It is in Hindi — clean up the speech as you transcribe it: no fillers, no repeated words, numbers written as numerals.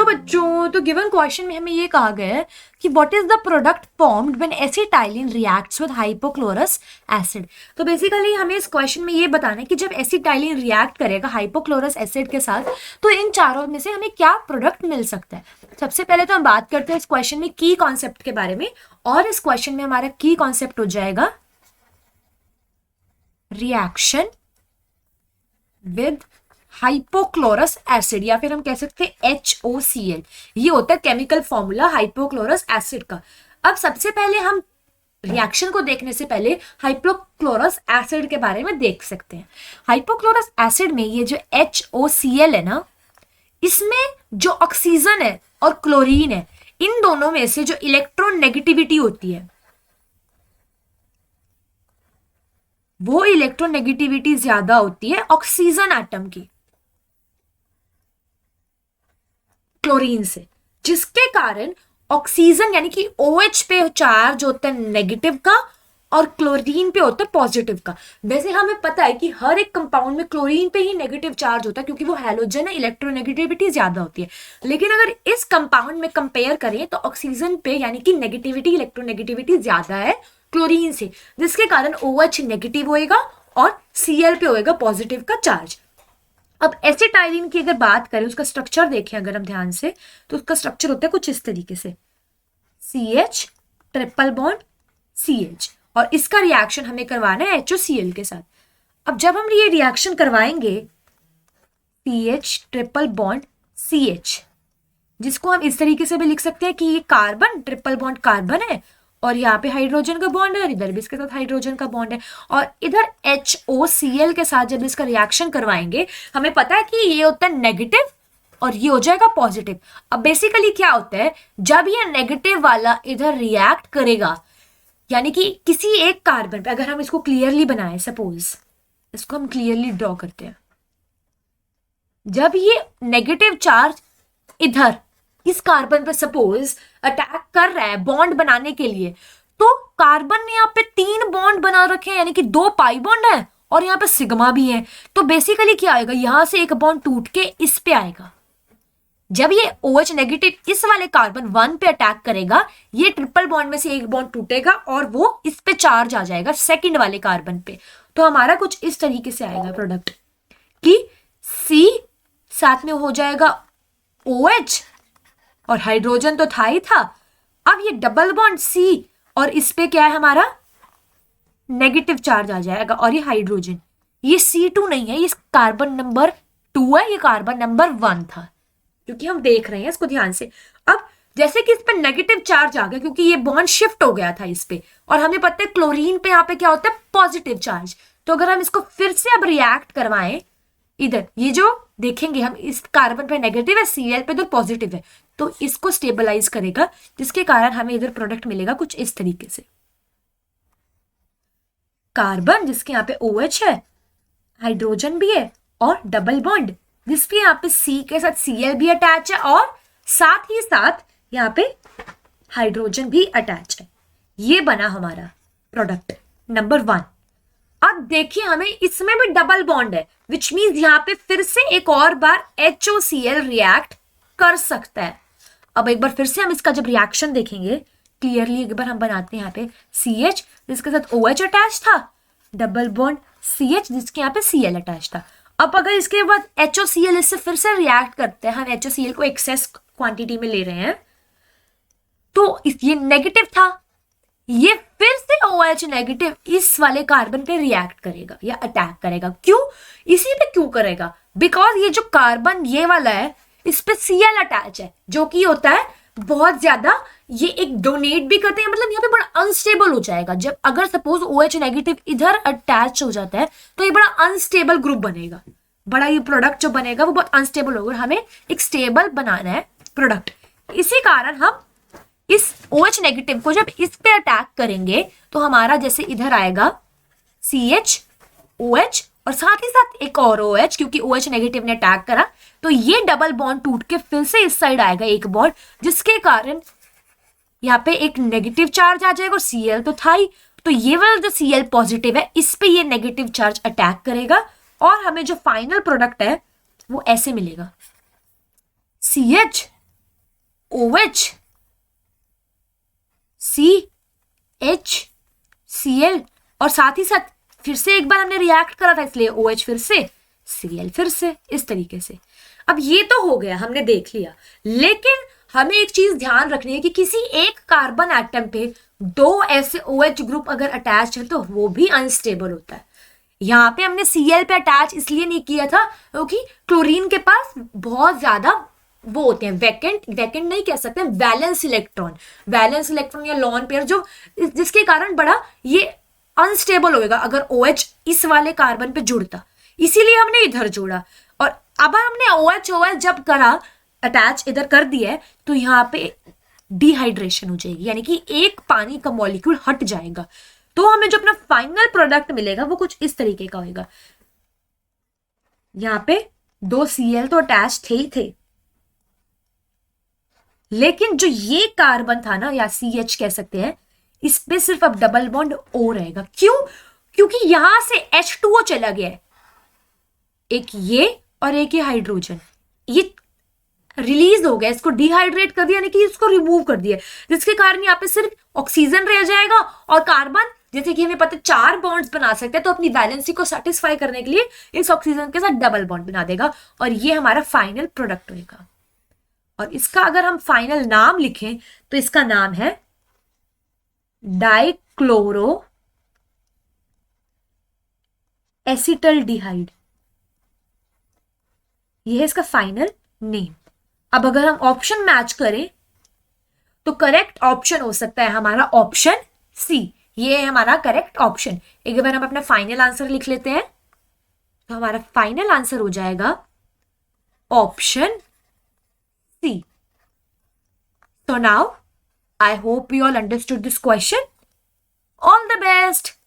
बच्चों, तो गिवन क्वेश्चन में हमें ये कहा गया है कि what is the product formed when acetylene reacts with hypochlorous acid. तो बेसिकली हमें इस क्वेश्चन में ये बताना है कि जब एसिटाइलिन रिएक्ट करेगा हाइपोक्लोरस एसिड के साथ तो इन चारों में से हमें क्या प्रोडक्ट मिल सकता है। सबसे पहले तो हम बात करते हैं इस क्वेश्चन में की कॉन्सेप्ट के बारे में, और इस क्वेश्चन में हमारा की कॉन्सेप्ट हो जाएगा रिएक्शन विद हाइपोक्लोरस एसिड, या फिर हम कह सकते हैं HOCl। ये होता है केमिकल फॉर्मूला हाइपोक्लोरस एसिड का। अब सबसे पहले हम रिएक्शन को देखने से पहले हाइपोक्लोरस एसिड के बारे में देख सकते हैं। हाइपोक्लोरस एसिड में ये जो HOCl है ना, इसमें जो ऑक्सीजन है और क्लोरीन है, इन दोनों में से जो इलेक्ट्रोनेगेटिविटी होती है वो इलेक्ट्रोनेगेटिविटी ज्यादा होती है ऑक्सीजन एटम की क्लोरीन से, जिसके कारण ऑक्सीजन यानी कि OH पे चार्ज होता है नेगेटिव का और क्लोरीन पे होता है पॉजिटिव का। वैसे हमें पता है कि हर एक कंपाउंड में क्लोरीन पे ही नेगेटिव चार्ज होता है क्योंकि वो हैलोजन है, इलेक्ट्रोनेगेटिविटी ज्यादा होती है। लेकिन अगर इस कंपाउंड में कंपेयर करें तो ऑक्सीजन पे यानी कि नेगेटिविटी इलेक्ट्रोनेगेटिविटी ज्यादा है क्लोरीन से, जिसके कारण OH नेगेटिव होएगा और Cl पे होएगा पॉजिटिव का चार्ज। अब एसिटाइलिन की अगर बात करें, उसका स्ट्रक्चर देखें अगर हम ध्यान से, तो उसका स्ट्रक्चर होता है कुछ इस तरीके से, CH ट्रिपल बॉन्ड CH, और इसका रिएक्शन हमें करवाना है HOCl के साथ। अब जब हम ये रिएक्शन करवाएंगे CH ट्रिपल बॉन्ड CH, जिसको हम इस तरीके से भी लिख सकते हैं कि ये कार्बन ट्रिपल बॉन्ड कार्बन है और यहाँ पे हाइड्रोजन का बॉन्ड है और इधर भी इसके साथ हाइड्रोजन का बॉन्ड है, और इधर HOCl के साथ जब इसका रिएक्शन करवाएंगे हमें पता है कि ये होता है नेगेटिव और ये हो जाएगा पॉजिटिव। अब बेसिकली क्या होता है, जब ये नेगेटिव वाला इधर रिएक्ट करेगा, यानी कि किसी एक कार्बन पे, अगर हम इसको क्लियरली बनाएं, सपोज इसको हम क्लियरली ड्रॉ करते हैं, जब ये नेगेटिव चार्ज इधर इस कार्बन पे सपोज अटैक कर रहा है बॉन्ड बनाने के लिए, तो कार्बन ने यहाँ पे 3 बॉन्ड बना रखे हैं, यानी कि 2 पाई बॉन्ड है और यहाँ पे सिग्मा भी है। तो बेसिकली क्या आएगा, यहां से एक बॉन्ड टूट के इस पे आएगा। जब ये OH नेगेटिव इस वाले कार्बन 1 पे अटैक करेगा, ये ट्रिपल बॉन्ड में से एक बॉन्ड टूटेगा और वो इस पे चार्ज आ जाएगा सेकंड वाले कार्बन पे। तो हमारा कुछ इस तरीके से आएगा प्रोडक्ट कि C साथ में हो जाएगा OH और हाइड्रोजन तो था ही था, अब ये डबल बॉन्ड C और इस पे क्या है हमारा नेगेटिव चार्ज आ जाएगा, और ये हाइड्रोजन, ये C2 नहीं है, ये कार्बन नंबर 2 है, ये कार्बन नंबर 1 था, क्योंकि हम देख रहे हैं इसको ध्यान से। अब जैसे कि इस पे नेगेटिव चार्ज आ गया क्योंकि ये बॉन्ड शिफ्ट हो गया था इस पे, और हमें पता है क्लोरीन पे यहाँ पे क्या होता है पॉजिटिव चार्ज। तो अगर हम इसको फिर से अब रिएक्ट करवाएं, इधर ये जो देखेंगे हम, इस कार्बन पे नेगेटिव है, Cl पे इधर पॉजिटिव है, तो इसको स्टेबलाइज करेगा, जिसके कारण हमें इधर प्रोडक्ट मिलेगा कुछ इस तरीके से। कार्बन जिसके यहाँ पे OH है, हाइड्रोजन भी है और डबल बॉन्ड जिसके यहाँ पे C के साथ Cl भी अटैच है और साथ ही साथ यहाँ पे हाइड्रोजन भी अटैच है। ये बना हमारा प्रोडक्ट नंबर 1। अब देखिए हमें इसमें भी डबल बॉन्ड है, विच मीन्स यहाँ पे फिर से एक और बार HOCl रिएक्ट कर सकता है। अब एक बार फिर से हम इसका जब रिएक्शन देखेंगे क्लियरली, एक बार हम बनाते हैं यहाँ पे CH जिसके साथ OH अटैच था, डबल बॉन्ड CH जिसके यहाँ पे Cl अटैच था। अब अगर इसके बाद HOCl इससे फिर से रिएक्ट करते हैं, हम HOCl को एक्सेस क्वांटिटी में ले रहे हैं, तो ये नेगेटिव था, ये फिर से OH नेगेटिव इस वाले कार्बन पे रिएक्ट करेगा या अटैक करेगा। क्यों, इसी पे क्यों करेगा, बिकॉज ये जो कार्बन ये वाला है इस पे Cl अटैच है, जो कि होता है बहुत ज्यादा, ये एक डोनेट भी करते हैं, मतलब यहाँ पे बड़ा अनस्टेबल हो जाएगा। जब अगर सपोज OH नेगेटिव इधर अटैच हो जाता है तो ये बड़ा अनस्टेबल ग्रुप बनेगा, बड़ा ये प्रोडक्ट जो बनेगा वो बहुत अनस्टेबल होगा, हमें एक स्टेबल बनाना है प्रोडक्ट। इसी कारण हम इस OH नेगेटिव को जब इस पे अटैक करेंगे तो हमारा जैसे इधर आएगा CH OH और साथ ही साथ एक और OH, क्योंकि OH नेगेटिव ने अटैक करा तो ये डबल बॉन्ड टूट के फिर से इस साइड आएगा एक बॉन्ड, जिसके कारण यहाँ पे एक नेगेटिव चार्ज आ जाएगा और Cl तो था ही, तो ये वाला जो Cl पॉजिटिव है इस पे ये नेगेटिव चार्ज अटैक करेगा और हमें जो फाइनल प्रोडक्ट है वो ऐसे मिलेगा, CH OH CHCl और साथ ही साथ फिर से एक बार हमने रिएक्ट करा था, इसलिए OH फिर से, Cl फिर से, इस तरीके से। अब ये तो हो गया, हमने देख लिया, लेकिन हमें एक चीज ध्यान रखनी है कि किसी एक कार्बन एटम पे दो ऐसे OH ग्रुप अगर अटैच है तो वो भी अनस्टेबल होता है। यहाँ पे हमने Cl पे अटैच इसलिए नहीं किया था क्योंकि क्लोरीन के पास बहुत ज्यादा वो होते हैं, वैकेंट नहीं कह सकते, वैलेंस इलेक्ट्रॉन या लॉन पेयर, जो जिसके कारण बड़ा ये अनस्टेबल होएगा अगर OH इस वाले कार्बन पे जुड़ता, इसीलिए हमने इधर जोड़ा। और अब हमने OH जब करा अटैच इधर कर दिया है तो यहाँ पे डिहाइड्रेशन हो जाएगी, यानी कि एक पानी का मॉलिक्यूल हट जाएगा, तो हमें जो अपना फाइनल प्रोडक्ट मिलेगा वो कुछ इस तरीके का होगा। यहाँ पे दो Cl तो अटैच थे ही थे, लेकिन जो ये कार्बन था ना, या CH कह सकते हैं, इस पे सिर्फ अब डबल बॉन्ड O रहेगा। क्यों? क्योंकि यहां से H2O चला गया है, एक ये और एक ये हाइड्रोजन, ये रिलीज हो गया, इसको डिहाइड्रेट कर दिया, यानी कि इसको रिमूव कर दिया, जिसके कारण यहाँ पे सिर्फ ऑक्सीजन रह जाएगा और कार्बन, जैसे कि हमें पता है 4 बॉन्ड्स बना सकते हैं, तो अपनी वैलेंसी को सेटिस्फाई करने के लिए इस ऑक्सीजन के साथ डबल बॉन्ड बना देगा, और ये हमारा फाइनल प्रोडक्ट होगा। और इसका अगर हम फाइनल नाम लिखें तो इसका नाम है डाइक्लोरो एसिटल्डिहाइड, ये है इसका फाइनल नेम। अब अगर हम ऑप्शन मैच करें तो करेक्ट ऑप्शन हो सकता है हमारा ऑप्शन सी, ये है हमारा करेक्ट ऑप्शन। एक बार हम अपना फाइनल आंसर लिख लेते हैं, तो हमारा फाइनल आंसर हो जाएगा option C. So now, I hope you all understood this question. All the best.